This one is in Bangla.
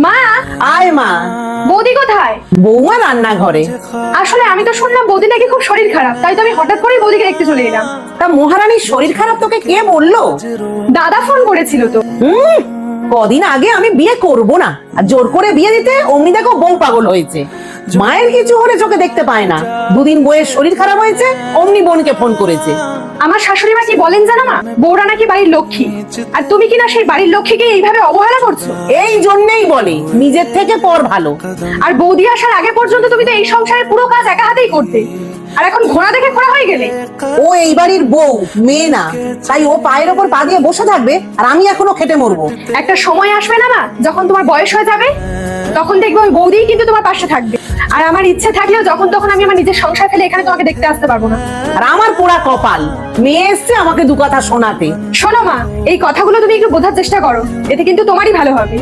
মা, আয় মা। বৌদি কোথায়? বৌমা রান্নাঘরে। আসলে আমি তো শুনলাম বৌদি নাকি খুব শরীর খারাপ, তাই তো আমি হঠাৎ করেই বৌদিকে দেখতে চলে এলাম। তা মহারানীর শরীর খারাপ তোকে কে বললো? দাদা ফোন করেছিল তো। কদিন আগে আমি বিয়ে করব না আর জোর করে বিয়ে দিতে অমনি দেখো বউ পাগল হয়েছে। মায়ের কিছু হলে চোখে দেখতে পায় না, দুদিন বউয়ের শরীর খারাপ হয়েছে অমনি বোনকে ফোন করেছে। আমার শাশুড়ি মা কি বলেন জানো মা, বৌরা নাকি বাড়ির লক্ষ্মী, আর তুমি কিনা সেই বাড়ির লক্ষ্মীকে এইভাবে অবহেলা করছো। এই জন্যই বলে নিজের থেকে পর ভালো। আর বৌদি আসার আগে পর্যন্ত তুমি তো এই সংসারের পুরো কাজ একা হাতেই করতে, আর এখন ঘোড়া দেখে ঘোড়া হয়ে গেলে। ও এই বাড়ির বউ, মেয়ে না, তাই ও পায়ের ওপর পা দিয়ে বসে থাকবে আর আমি এখনো খেটে মরবো। একটা সময় আসবে না মা, যখন তোমার বয়স হয়ে যাবে, তখন দেখবে ওই বৌদিই কিন্তু তোমার পাশে থাকবে। আর আমার ইচ্ছে থাকলেও যখন তখন আমি আমার নিজের সংসার ফেলে এখানে তোমাকে দেখতে আসতে পারবো না। আর আমার পোড়া কপাল, মেয়ে এসছে আমাকে দু কথা শোনাতে। শোনো মা, এই কথাগুলো তুমি একটু বোঝার চেষ্টা করো, এতে কিন্তু তোমারই ভালো হবে।